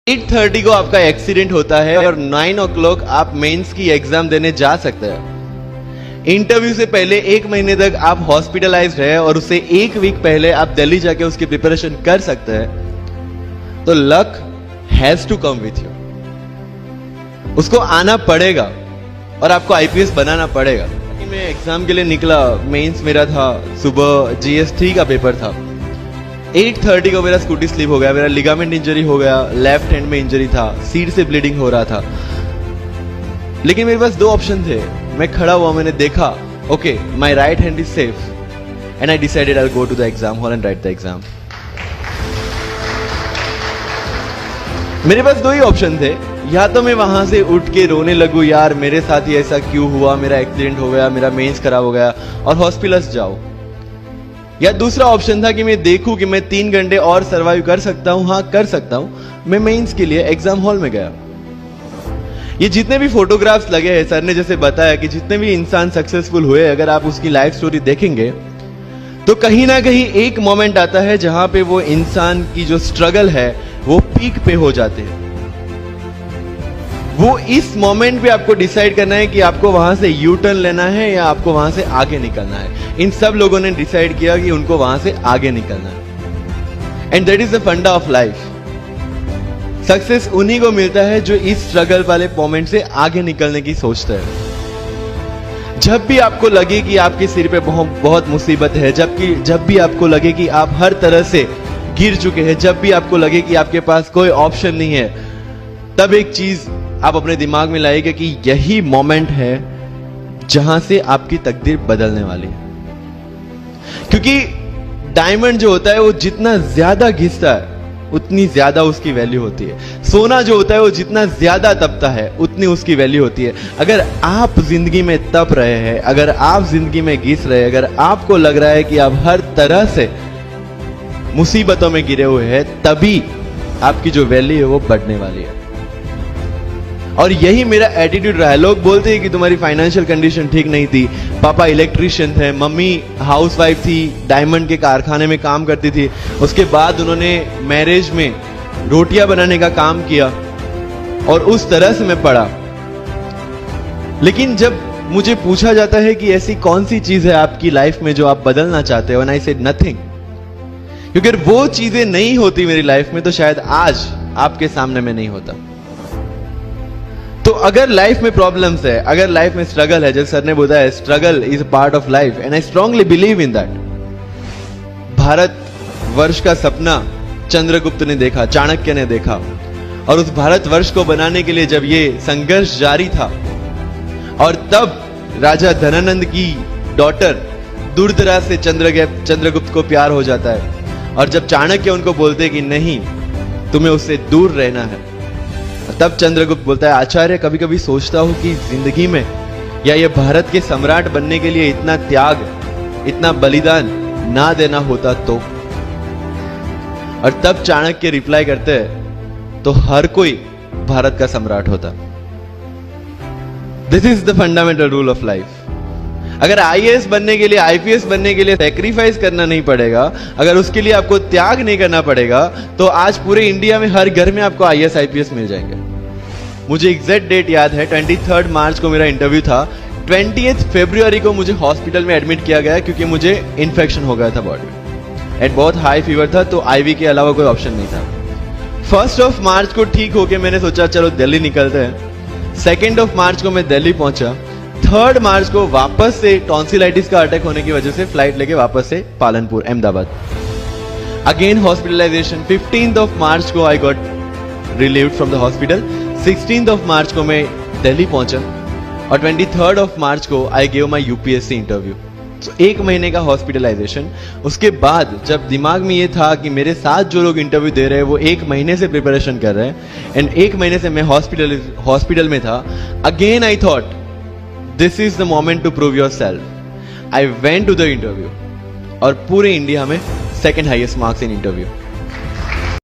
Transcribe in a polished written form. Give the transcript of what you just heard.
8:30 को आपका एक्सीडेंट होता है और 9 o'clock आप मेंस की एग्जाम देने जा सकते हैं। इंटरव्यू से पहले 1 महीने तक आप हॉस्पिटलाइज्ड है और उससे 1 वीक पहले आप दिल्ली जाके उसकी प्रिपरेशन कर सकते हैं। तो luck has to come with you, उसको आना पड़ेगा और आपको आईपीएस बनाना पड़ेगा। मैं एग्जाम के लिए निकला, मेंस मेरा था, सुबह GS3 का पेपर था। 8:30 को मेरा स्कूटी स्लिप हो गया, मेरा लिगामेंट इंजरी हो गया, लेफ्ट हैंड में इंजरी था, सीट से ब्लीडिंग हो रहा था। लेकिन मेरे पास 2 ऑप्शन थे। मैं खड़ा हुआ, मैंने देखा okay my right hand is safe and I decided I will go to the exam hall and write the exam. मेरे पास 2 ही ऑप्शन थे, या तो मैं वहां से उठ के रोने लगूं, यार मेरे साथ ही ऐसा क्यों हुआ, मेरा एक्सीडेंट हो गया, मेरा मेंस खराब हो गया और हॉस्पिटल जाओ, या दूसरा ऑप्शन था कि मैं देखूं कि मैं 3 घंटे और सरवाइव कर सकता हूं। हाँ कर सकता हूं। मैं मेंस के लिए एग्जाम हॉल में गया। ये जितने भी फोटोग्राफ्स लगे हैं, सर ने जैसे बताया कि जितने भी इंसान सक्सेसफुल हुए, अगर आप उसकी लाइफ स्टोरी देखेंगे तो कहीं ना कहीं एक मोमेंट आता है जहां पे वो इंसान की जो स्ट्रगल है वो पीक पे हो जाते हैं। वो इस मोमेंट पे आपको डिसाइड करना है कि आपको वहां से यू टर्न लेना है या आपको वहां से आगे निकलना है। इन सब लोगों ने डिसाइड किया कि उनको वहां से आगे निकलना है। एंड दैट इज द फंडा ऑफ लाइफ। सक्सेस उन्हीं को मिलता है जो इस स्ट्रगल वाले मोमेंट से आगे निकलने की सोचता है। जब भी आपको लगे कि आपके सिर पे बहुत मुसीबत है, जब भी आपको लगे कि आप हर तरह से गिर चुके हैं, जब भी आपको लगे कि आपके पास कोई ऑप्शन नहीं है, तब एक चीज आप अपने दिमाग में लाइएगा कि यही मोमेंट है जहां से आपकी तकदीर बदलने वाली है। क्योंकि डायमंड जो होता है वो जितना ज्यादा घिसता है उतनी ज्यादा उसकी वैल्यू होती है। सोना जो होता है वो जितना ज्यादा तपता है उतनी उसकी वैल्यू होती है। अगर आप जिंदगी में तप रहे हैं, अगर आप जिंदगी में घिस रहे हैं, अगर आपको लग रहा है कि आप हर तरह से मुसीबतों में गिरे हुए हैं, तभी आपकी जो वैल्यू है वो बढ़ने वाली है। और यही मेरा एटीट्यूड रहा है। लोग बोलते हैं कि तुम्हारी फाइनेंशियल कंडीशन ठीक नहीं थी, पापा इलेक्ट्रिशियन थे, मम्मी हाउसवाइफ थी, डायमंड के कारखाने में काम करती थी, उसके बाद उन्होंने मैरिज में रोटियां बनाने का काम किया और उस तरह से मैं पढ़ा। लेकिन जब मुझे पूछा जाता है कि ऐसी कौन सी चीज है आपकी लाइफ में जो आप बदलना चाहते हो, एंड आई सेड नथिंग। क्योंकि अगर वो चीजें नहीं होती मेरी लाइफ में तो शायद आज आपके सामने में नहीं होता। तो अगर लाइफ में प्रॉब्लम्स है, अगर लाइफ में स्ट्रगल है, जैसे सर ने बताया struggle is a part of life and I strongly believe in that. Bharat वर्ष का सपना चंद्रगुप्त ने देखा, चाणक्य ने देखा, और उस भारत वर्ष को बनाने के लिए जब ये संघर्ष जारी था और तब राजा धनानंद की डॉटर दुर्धरा से चंद्रगुप्त को प्यार हो जाता है, और जब चाणक्य उनको बोलते कि नहीं तुम्हें उससे दूर रहना है, तब चंद्रगुप्त बोलता है आचार्य कभी कभी सोचता हूं कि जिंदगी में या ये भारत के सम्राट बनने के लिए इतना त्याग, इतना बलिदान ना देना होता तो। और तब चाणक्य रिप्लाई करते हैं तो हर कोई भारत का सम्राट होता। This is the fundamental rule of life. अगर आईएएस बनने के लिए, आईपीएस बनने के लिए सैक्रिफाइस करना नहीं पड़ेगा, अगर उसके लिए आपको त्याग नहीं करना पड़ेगा, तो आज पूरे इंडिया में हर घर में आपको आईएएस आईपीएस मिल जाएंगे। मुझे एग्जैक्ट डेट याद है, 23 मार्च को मेरा इंटरव्यू था। 20 फरवरी को मुझे हॉस्पिटल में एडमिट किया गया क्योंकि मुझे इन्फेक्शन हो गया था बॉडी में एंड बहुत हाई फीवर था, तो आईवी के अलावा कोई ऑप्शन नहीं था। 1 मार्च को ठीक होके मैंने सोचा चलो दिल्ली निकलते हैं। 2 मार्च को मैं दिल्ली पहुंचा। 3 मार्च को वापस से टॉन्सिलाइटिस का अटैक होने की वजह से फ्लाइट लेके वापस से पालनपुर अहमदाबाद, अगेन हॉस्पिटलाइजेशन। 15 मार्च को I got relieved from the hospital. 16 मार्च को मैं दिल्ली पहुंचा और 23 मार्च को I gave my UPSC interview. तो 1 महीने का हॉस्पिटलाइजेशन। उसके बाद जब दिमाग में ये था कि मेरे साथ जो लोग इंटरव्यू दे रहे हैं वो 1 महीने से प्रिपरेशन कर रहे हैं एंड 1 महीने से मैं हॉस्पिटल में था, again I thought this is the moment to prove yourself. I went to the interview और पूरे इंडिया में 2nd highest marks in interview.